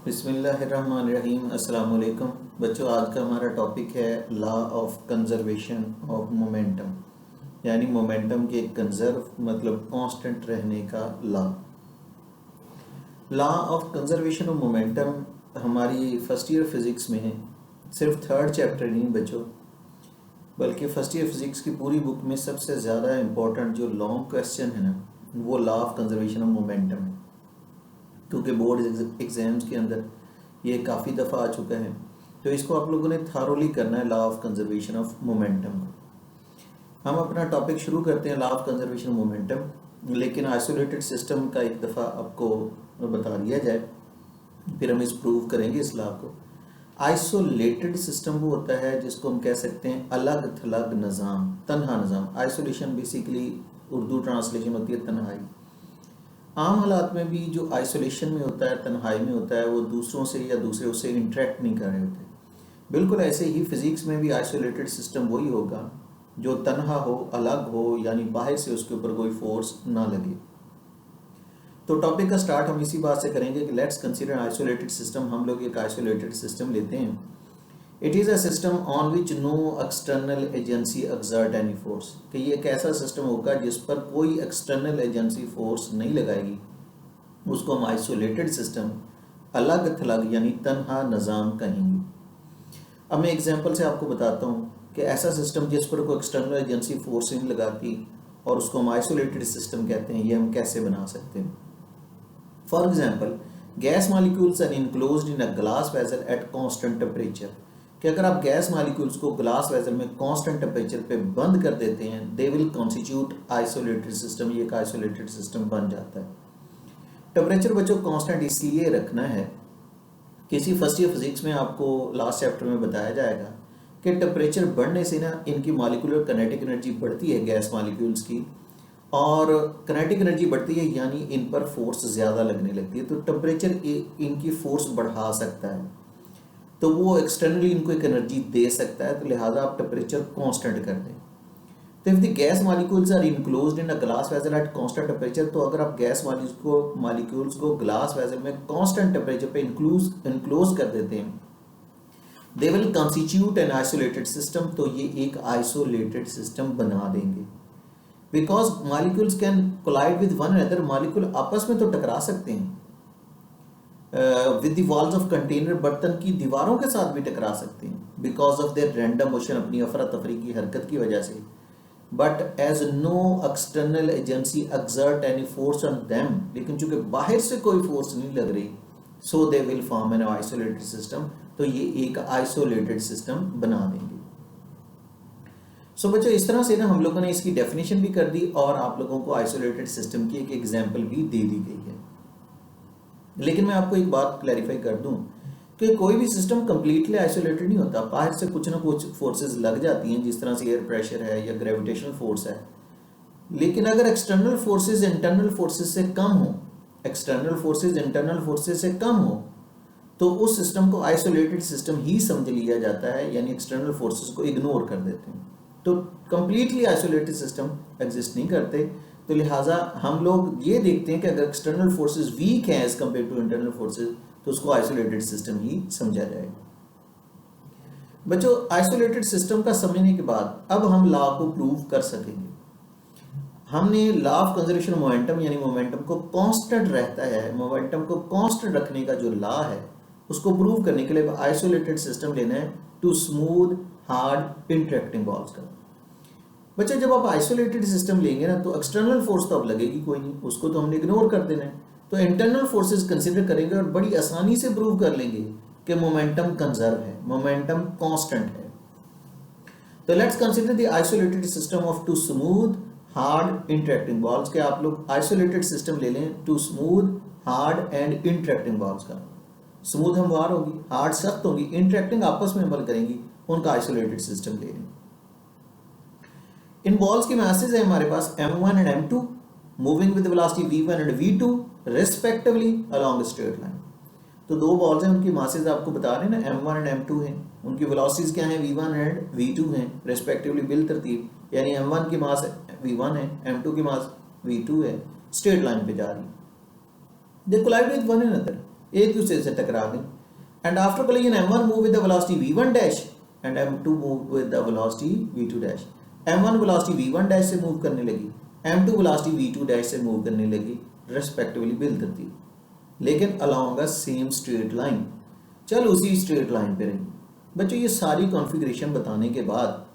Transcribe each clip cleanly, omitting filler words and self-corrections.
बिस्मिल्लाहिर्रहमानिर्रहीम। अस्सलाम वालेकुम बच्चों, आज का हमारा टॉपिक है law of conservation of momentum, यानी मोमेंटम के कंजर्व मतलब कांस्टेंट रहने का law. Law of conservation of momentum हमारी फर्स्ट ईयर फिज़िक्स में है। सिर्फ थर्ड चैप्टर नहीं बच्चों, बल्कि फर्स्ट ईयर फिज़िक्स की पूरी बुक में सबसे ज़्यादा इम्पोर्टेंट जो लॉन्ग क्वेश्चन है ना, वो law of conservation of momentum है, क्योंकि बोर्ड एग्ज़ाम्स के अंदर ये काफ़ी दफ़ा आ चुका है। तो इसको आप लोगों ने थारोली करना है, law of conservation of momentum को। हम अपना टॉपिक शुरू करते हैं लॉ ऑफ कंजर्वेशन मोमेंटम, लेकिन आइसोलेटेड सिस्टम का एक दफ़ा आपको बता दिया जाए, फिर हम इस प्रूव करेंगे इस लॉ को। आइसोलेटेड सिस्टम वो होता है जिसको हम कह सकते हैं अलग थलग निज़ाम, तन्हा निज़ाम। आइसोलेशन बेसिकली उर्दू ट्रांसलेशन होती है तन्हाई। आम हालात में भी जो आइसोलेशन में होता है, तन्हाई में होता है, वो दूसरों से या दूसरे उससे इंटरेक्ट नहीं कर रहे होते। बिल्कुल ऐसे ही फिज़िक्स में भी आइसोलेटेड सिस्टम वही होगा जो तन्हा हो, अलग हो, यानी बाहर से उसके ऊपर कोई फोर्स ना लगे। तो टॉपिक का स्टार्ट हम इसी बात से करेंगे कि लेट्स कंसीडर आइसोलेटेड सिस्टम। हम लोग एक आइसोलेटेड सिस्टम लेते हैं। It is a system on which no external agency exert any force, कि ये एक ऐसा सिस्टम होगा जिस पर कोई एक्सटर्नल एजेंसी फोर्स नहीं लगाएगी, उसको हम आइसोलेटेड सिस्टम, अलग थलग यानी तन्हा निज़ाम कहेंगे। अब मैं एग्जांपल से आपको बताता हूँ कि ऐसा सिस्टम जिस पर कोई एक्सटर्नल एजेंसी फोर्स नहीं लगाती और उसको हम आइसोलेटेड सिस्टम कहते हैं, ये हम कैसे बना सकते हैं। For example, gas molecules are enclosed in a glass vessel at constant temperature, कि अगर आप गैस मॉलिक्यूल्स को ग्लास वेसल में कांस्टेंट टेम्परेचर पे बंद कर देते हैं, they will constitute isolated system. ये एक आइसोलेटेड सिस्टम बन जाता है। टेम्परेचर बच्चों कांस्टेंट इसलिए रखना है, किसी फर्स्ट ईयर फिजिक्स में आपको लास्ट चैप्टर में बताया जाएगा कि टेम्परेचर बढ़ने से ना इनकी मॉलिक्यूलर काइनेटिक एनर्जी बढ़ती है गैस मॉलिक्यूल्स की, और काइनेटिक एनर्जी बढ़ती है यानी इन पर फोर्स ज़्यादा लगने लगती है। तो टेम्परेचर इनकी फोर्स बढ़ा सकता है, तो वो एक्सटर्नली इनको एक एनर्जी दे सकता है, तो लिहाजा आप टेम्परेचर कांस्टेंट कर दें। तो if the gas molecules are enclosed in a glass vessel at constant temperature, तो अगर आप गैस मॉलिक्यूल्स को ग्लास वेसल में कांस्टेंट टेम्परेचर पे इनक्लोज कर देते हैं, they will constitute an isolated system. तो ये एक आइसोलेटेड सिस्टम बना देंगे, because molecules can collide with one another. Molecule आपस में तो टकरा सकते हैं, with the walls of container, बर्तन की दीवारों के साथ भी टकरा सकते हैं, because of their random motion, अपनी अफरा तफरी की हरकत की वजह से। But as no external agency exert any force on them, लेकिन चूंकि बाहर से कोई फोर्स नहीं लग रही, so they will form an isolated system. तो ये एक आइसोलेटेड सिस्टम बना देंगे। सो बच्चों, इस तरह से ना हम लोगों ने इसकी डेफिनेशन भी कर दी और आप लोगों को आइसोलेटेड सिस्टम की एक एग्जांपल भी दे दी गई है। लेकिन मैं आपको एक बात क्लैरिफाई कर दूं कि कोई भी सिस्टम कंप्लीटली आइसोलेटेड नहीं होता। बाहर से कुछ ना कुछ फोर्सेस लग जाती हैं, जिस तरह से एयर प्रेशर है या ग्रेविटेशनल फोर्स है। लेकिन अगर एक्सटर्नल फोर्सेस इंटरनल फोर्सेस से कम हो, एक्सटर्नल फोर्सेस इंटरनल फोर्सेस से कम हो, तो उस सिस्टम को आइसोलेटेड सिस्टम ही समझ लिया जाता है, यानी एक्सटर्नल फोर्सेस को इग्नोर कर देते हैं। तो कंप्लीटली आइसोलेटेड सिस्टम एग्जिस्ट नहीं करते। तो लिहाजा हम लोग ये देखते हैं कि अगर एक्सटर्नल फोर्सेस वीक हैं as compare to internal forces, तो उसको आइसोलेटेड सिस्टम ही समझा जाएगा। बच्चों, आइसोलेटेड सिस्टम का समझने के बाद अब हम लॉ को प्रूव कर सकेंगे। हमने लॉ ऑफ कंजर्वेशन मोमेंटम, यानी मोमेंटम को कांस्टेंट रहता है, मोमेंटम को कांस्टेंट रखने का जो लॉ है, उसको प्रूव करने के लिए आइसोलेटेड सिस्टम लेना है two smooth hard interacting balls का। बच्चा, जब आप आइसोलेटेड सिस्टम लेंगे ना, तो एक्सटर्नल फोर्स तो अब लगेगी कोई नहीं, उसको तो हमने इग्नोर कर देना है। तो इंटरनल फोर्सेस कंसिडर करेंगे और बड़ी आसानी से प्रूव कर लेंगे कि मोमेंटम कंजर्व है, मोमेंटम कांस्टेंट है। तो let's consider the isolated system of two smooth hard interacting balls के। आप लोग आइसोलेटेड सिस्टम ले लें two smooth hard and interacting balls का। स्मूथ हमवार होगी, हार्ड सख्त होगी, इंटरेक्टिंग आपस में अमल करेंगी, उनका आइसोलेटेड सिस्टम ले लें। इन बॉल्स की मासेस है हमारे पास m1 and m2, moving with velocity v1 and v2 respectively along straight line. तो दो बॉल्स हैं, उनकी मासेस आपको बता रहे हैं ना, m1 एंड m2 हैं। उनकी वेलोसिटीज क्या हैं, v1 एंड v2 हैं रिस्पेक्टिवली, बिल तरतीब, यानी m1 की मास v1 है, m2 की मास v2 है, स्ट्रेट लाइन पे जा रही है। दे कोलाइड विद वन अनदर, एक दूसरे से टकरा गए। And after collision m1 move with the velocity v1 dash and m2 move with the velocity v2 dash. m1 velocity v1 dash से मूव करने लगी, m2 वेलोसिटी v2 डैश से move करने लगी रेस्पेक्टिवली बिलतरतीब, लेकिन along a same straight line, चल उसी straight line पे रही। बच्चों ये सारी कॉन्फ़िगरेशन बताने के बाद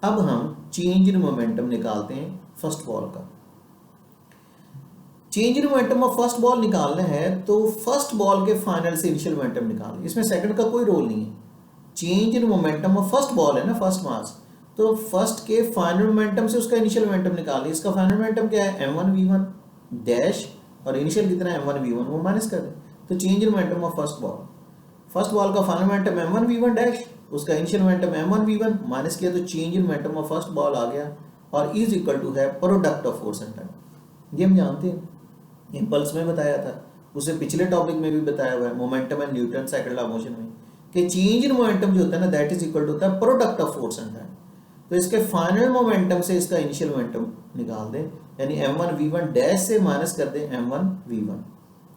अब हम चेंज इन मोमेंटम निकालते हैं फर्स्ट बॉल का। Change in momentum of first ball निकालना है तो फर्स्ट बॉल के फाइनल से इनिशियल मोमेंटम निकालें, इसमें सेकंड का कोई रोल नहीं है। Change in momentum of first ball है ना, फर्स्ट मास, तो फर्स्ट के फाइनल मोमेंटम से उसका इनिशियल मोमेंटम निकालें। इसका फाइनल मोमेंटम क्या है, m1 v1 डैश, और इनिशियल कितना है m1 v1, वो माइनस कर दें। तो change in momentum of first ball का final momentum m1 v1 dash, उसका initial momentum m1 v1 minus किया तो change in momentum of first ball आ गया, और इज इक्वल टू है product of force and time. ये हम जानते हैं, इंपल्स में बताया था, उसे पिछले टॉपिक में भी बताया हुआ है momentum and Newton second law motion में, कि चेंज इन मोमेंटम जो होता है ना दैट इज इक्वल टू होता है product of force and time. तो इसके फाइनल मोमेंटम से इसका इनिशियल मोमेंटम निकाल दें, यानी m1 v1 डैश से माइनस कर दें m1 v1,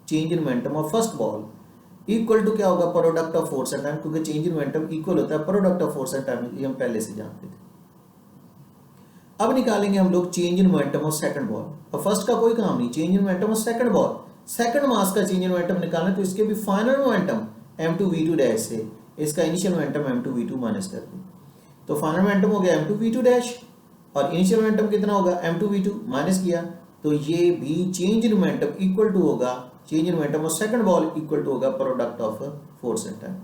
change in momentum of first ball equal to क्या होगा, product of force and time, क्योंकि चेंज इन मोमेंटम इक्वल होता है product of force and time, ये हम पहले से जानते थे। अब निकालेंगे हम लोग change in momentum of second ball. और फर्स्ट का कोई काम नहीं, change in momentum of second ball, second mass का चेंज इन मोमेंटम निकालना है, तो इसके भी final momentum m2 v2 dash से इसका initial momentum m2 v2 minus कर दें, तो फाइनल मोमेंटम हो गया m2 v2 डैश, और इनिशियल मोमेंटम कितना होगा m2 v2 माइनस किया, तो ये भी change in momentum equal to होगा, change in momentum of second ball equal to होगा product of force and time.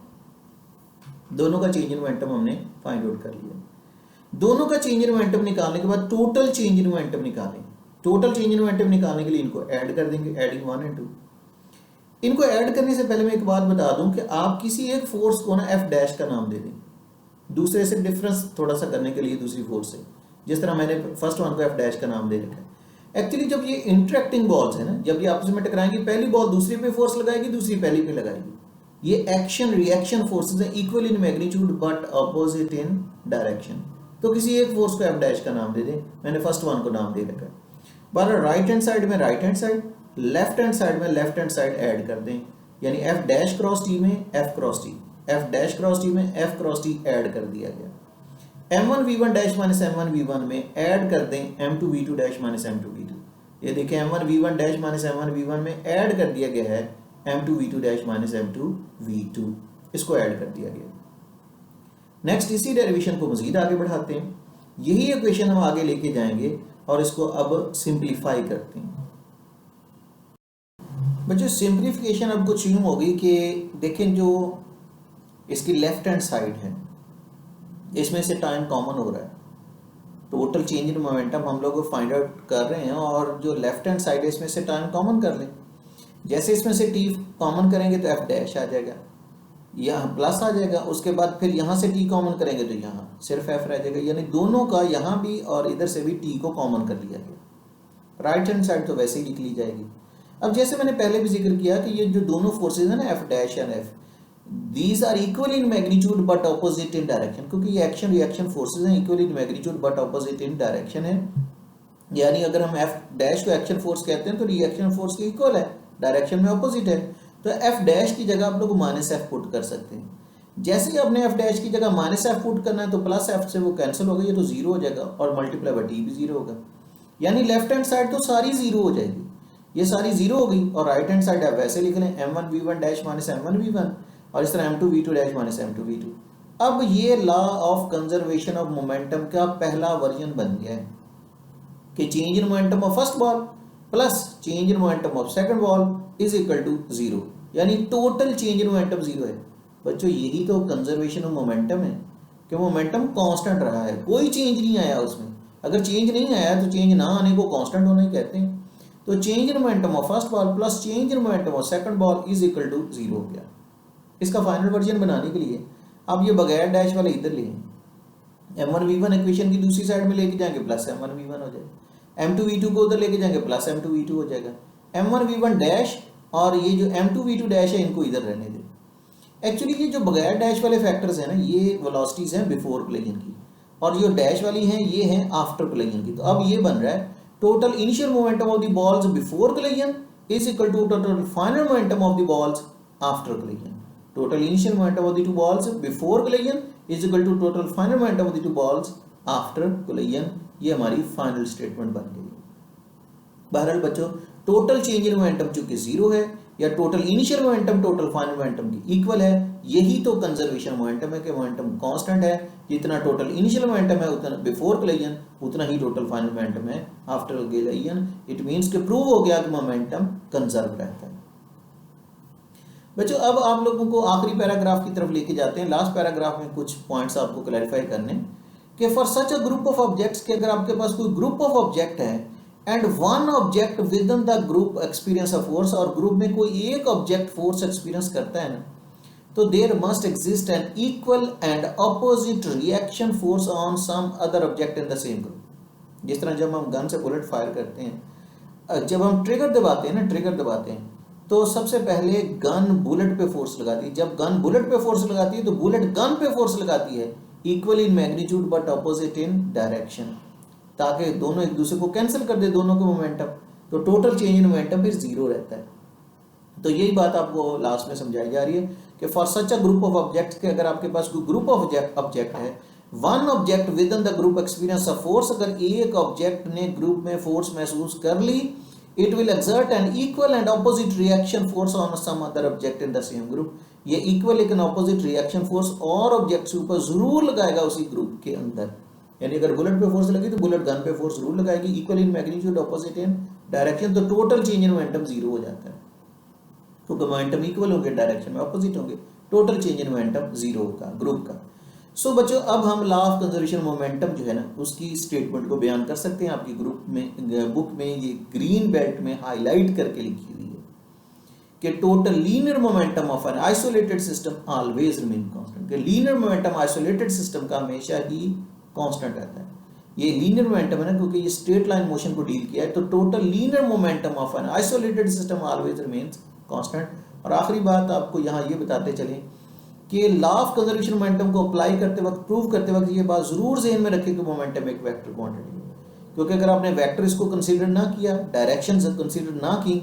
दोनों का चेंज इन मोमेंटम हमने फाइंड आउट कर लिया। दोनों का चेंज इन मोमेंटम निकालने के बाद टोटल चेंज इन मोमेंटम निकालें। टोटल चेंज इन मोमेंटम निकालने के लिए इनको ऐड कर देंगे, एडिंग 1 एंड 2। इनको ऐड करने से पहले मैं एक बात बता दूं कि आप किसी एक फोर्स को ना f डैश का नाम दे दें, दूसरे से डिफरेंस थोड़ा सा करने के लिए दूसरी फोर्स से, जिस तरह मैंने फर्स्ट वन को f डैश का नाम दे रखा है। एक्चुअली जब ये इंटरेक्टिंग बॉल्स है ना, जब ये आपस में टकराएंगी, पहली बॉल दूसरी पे फोर्स लगाएगी, दूसरी पहली पे लगाएगी। ये एक्शन रिएक्शन फोर्सेस हैं, equal in magnitude but opposite in direction. तो किसी एक फोर्स को f डैश का नाम दे दें, मैंने फर्स्ट वन को नाम दे रखा है। बार राइट हैंड साइड में right hand side, left hand side में लेफ्ट हैंड साइड ऐड कर दें, यानी f डैश क्रॉस t में f cross t, f dash cross t में f क्रॉस t ऐड कर दिया गया। m1 v1 dash minus m1 v1 में ऐड कर दें m2 v2 dash minus m2 v2। ये देखिए m1 v1 dash minus m1 v1 में ऐड कर दिया गया है m2 v2 dash minus m2 v2, इसको ऐड कर दिया गया। नेक्स्ट इसी डेरिवेशन को मजीद आगे बढ़ाते हैं, यही इक्वेशन हम आगे लेके जाएंगे और इसको अब सिंप्लीफाई करते हैं। बच्चों सिंप्लीफिकेशन अब कुछ यूं होगी कि देखें, जो इसकी लेफ्ट हैंड साइड है इसमें से टाइम कॉमन हो रहा है, टोटल चेंज इन मोमेंटम हम लोग फाइंड आउट कर रहे हैं, और जो लेफ्ट हैंड साइड है इसमें से टाइम कॉमन कर लें। जैसे इसमें से t कॉमन करेंगे तो f डैश आ जाएगा, यहाँ प्लस आ जाएगा, उसके बाद फिर यहाँ से t कॉमन करेंगे तो यहाँ सिर्फ f रह जाएगा, यानी दोनों का यहाँ भी और इधर से भी t को कॉमन कर लिया गया। राइट हैंड साइड तो वैसे ही लिख ली जाएगी। अब जैसे मैंने पहले भी जिक्र किया कि ये जो दोनों फोर्सेज है ना f dash and f, these are equal in magnitude but opposite in direction, क्योंकि ये एक्शन रिएक्शन फोर्सेज हैं, equal in magnitude but opposite in direction है। यानी अगर हम f डैश को एक्शन फोर्स कहते हैं तो रिएक्शन फोर्स के इक्वल है, डायरेक्शन में ऑपोजिट है, तो f डैश की जगह आप लोग माइनस f पुट कर सकते हैं। जैसे ही आपने f डैश की जगह माइनस f पुट करना है तो प्लस f से वो कैंसिल होगा, ये तो जीरो हो जाएगा, और मल्टीप्लाई बाय t भी जीरो होगा, यानी लेफ्ट हैंड साइड तो सारी जीरो हो जाएगी, ये सारी जीरो हो गई। और राइट हैंड साइड आप वैसे लिख लें m1 v1 dash minus m1 v1, और इस तरह m2 v2 dash minus m2 v2। अब ये law of conservation of momentum का पहला वर्जन बन गया है कि change in momentum of first ball plus change in momentum of second ball is equal to zero, यानी total change in momentum zero है। बच्चों यही तो कंजर्वेशन ऑफ मोमेंटम है कि मोमेंटम कांस्टेंट रहा है, कोई चेंज नहीं आया उसमें। अगर चेंज नहीं आया तो चेंज ना आने को कांस्टेंट होना ही कहते हैं। तो change in momentum of first ball plus change in momentum of second ball is equal to zero हो गया। इसका फाइनल वर्जन बनाने के लिए आप ये बगैर डैश वाले इधर ले m1 v1 इक्वेशन की दूसरी साइड में लेके जाएंगे प्लस m1 v1 हो जाएगा, m2 v2 को उधर लेके जाएंगे प्लस m2 v2 हो जाएगा, m1 v1 डैश और ये जो m2 v2 डैश है इनको इधर रहने दें। एक्चुअली ये जो बगैर डैश वाले फैक्टर्स हैं ना, ये वेलोसिटीज हैं बिफोर कोलिजन की, और जो डैश वाली हैं ये हैं आफ्टर कोलिजन की। तो अब ये बन रहा है total initial momentum of the balls before collision is equal to total final momentum of the balls after collision. Total initial momentum of the two balls before collision is equal to total final momentum of the two balls after collision. ये हमारी final statement बन गई। बहरहाल बच्चों, total change in momentum चूंकि zero है या total initial momentum total final momentum के इक्वल है, यही तो कंजर्वेशन मोमेंटम है कि मोमेंटम कांस्टेंट है। जितना टोटल इनिशियल मोमेंटम है उतना बिफोर कोलिजन उतना ही टोटल फाइनल मोमेंटम है आफ्टर कोलिजन। इट मींस कि प्रूव हो गया कि मोमेंटम कंजर्व रहता है। बच्चों, अब आप लोगों को आखिरी पैराग्राफ की तरफ लेके जाते हैं। लास्ट पैराग्राफ में कुछ पॉइंट्स आपको क्लैरिफाई करने कि for such a group of objects, कि अगर आपके पास कोई ग्रुप ऑफ ऑब्जेक्ट है and one object with in the group experience a force, और ग्रुप में कोई एक ऑब्जेक्ट फोर्स एक्सपीरियंस करता है ना, तो there must exist an equal and opposite reaction force on some other object in the same group. जिस तरह जब हम गन से बुलेट फायर करते हैं, जब हम ट्रिगर दबाते हैं ना, ट्रिगर दबाते हैं तो सबसे पहले गन बुलेट पे फोर्स लगाती है। जब गन बुलेट पे फोर्स लगाती है तो बुलेट गन पे फोर्स लगाती है equal in magnitude but opposite in direction, ताकि दोनों एक दूसरे को कैंसिल कर दे, दोनों को मोमेंटम, तो टोटल चेंज इन मोमेंटम फिर जीरो रहता है। तो यही बात आपको लास्ट में समझाई जा रही है कि for such a group of objects, के अगर आपके पास कोई ग्रुप ऑफ ऑब्जेक्ट है, one object with in the group experience a force, अगर एक ऑब्जेक्ट ने ग्रुप में फोर्स महसूस कर ली, it will exert an equal and opposite reaction force on some other object in the same group। ये equal लेकिन opposite reaction force और objects के ऊपर जरूर लगाएगा उसी ग्रुप के अंदर। यानी अगर बुलेट पे फोर्स लगी तो बुलेट गन पे फोर्स जरूर लगाएगी, equal in magnitude opposite in direction, तो total change in momentum zero हो जाता है, क्योंकि मोमेंटम इक्वल होंगे, डायरेक्शन में ऑपोजिट होंगे, total change in momentum zero होगा ग्रुप का। सो बच्चों, अब हम लॉ ऑफ कंजर्वेशन मोमेंटम जो है ना, उसकी स्टेटमेंट को बयान कर सकते हैं। आपकी ग्रुप में बुक में ये ग्रीन बेल्ट में हाईलाइट करके लिखी हुई है कि total linear momentum of N isolated system always remain constant, कि लीनियर मोमेंटम आइसोलेटेड सिस्टम का हमेशा ही कांस्टेंट रहता है। ये लीनियर मोमेंटम है ना, क्योंकि ये स्ट्रेट लाइन मोशन को डील किया है, तो total linear momentum of N isolated system always remains constant. और आखिरी बात आपको यहाँ ये बताते चलें कि लॉ ऑफ कंजर्वेशन मोमेंटम को अप्लाई करते वक्त, प्रूव करते वक्त ये बात जरूर ज़हन में रखें कि मोमेंटम एक वेक्टर क्वांटिटी है, क्योंकि अगर आपने वेक्टर इसको कंसीडर ना किया, डायरेक्शन कंसीडर ना की,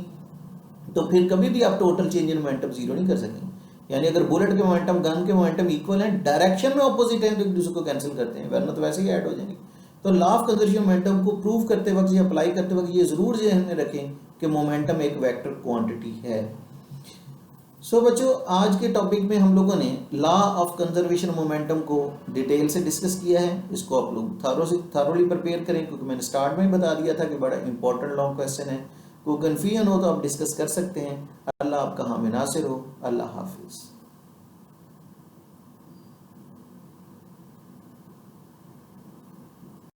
तो फिर कभी भी आप total change in momentum zero नहीं कर सकेंगे। यानी अगर बुलेट के मोमेंटम गन के मोमेंटम इक्वल है, डायरेक्शन में ऑपोजिट है, तो एक दूसरे को कैंसिल करते हैं, वरना तो वैसे ही ऐड हो जाएंगे। तो लॉ ऑफ कंजर्वेशन मोमेंटम को प्रूव करते वक्त या अप्लाई करते वक्त ये जरूर ज़हन में रखें कि मोमेंटम एक वेक्टर क्वांटिटी है। सो बच्चों, आज के टॉपिक में हम लोगों ने लॉ ऑफ कंजर्वेशन मोमेंटम को डिटेल से डिस्कस किया है। इसको आप लोग थारोली प्रिपेयर करें, क्योंकि मैंने स्टार्ट में ही बता दिया था कि बड़ा इंपॉर्टेंट लॉन्ग क्वेश्चन है। कोई कन्फ्यूजन हो तो आप डिस्कस कर सकते हैं। अल्लाह आपका हामी नासिर हो। अल्लाह हाफिज़।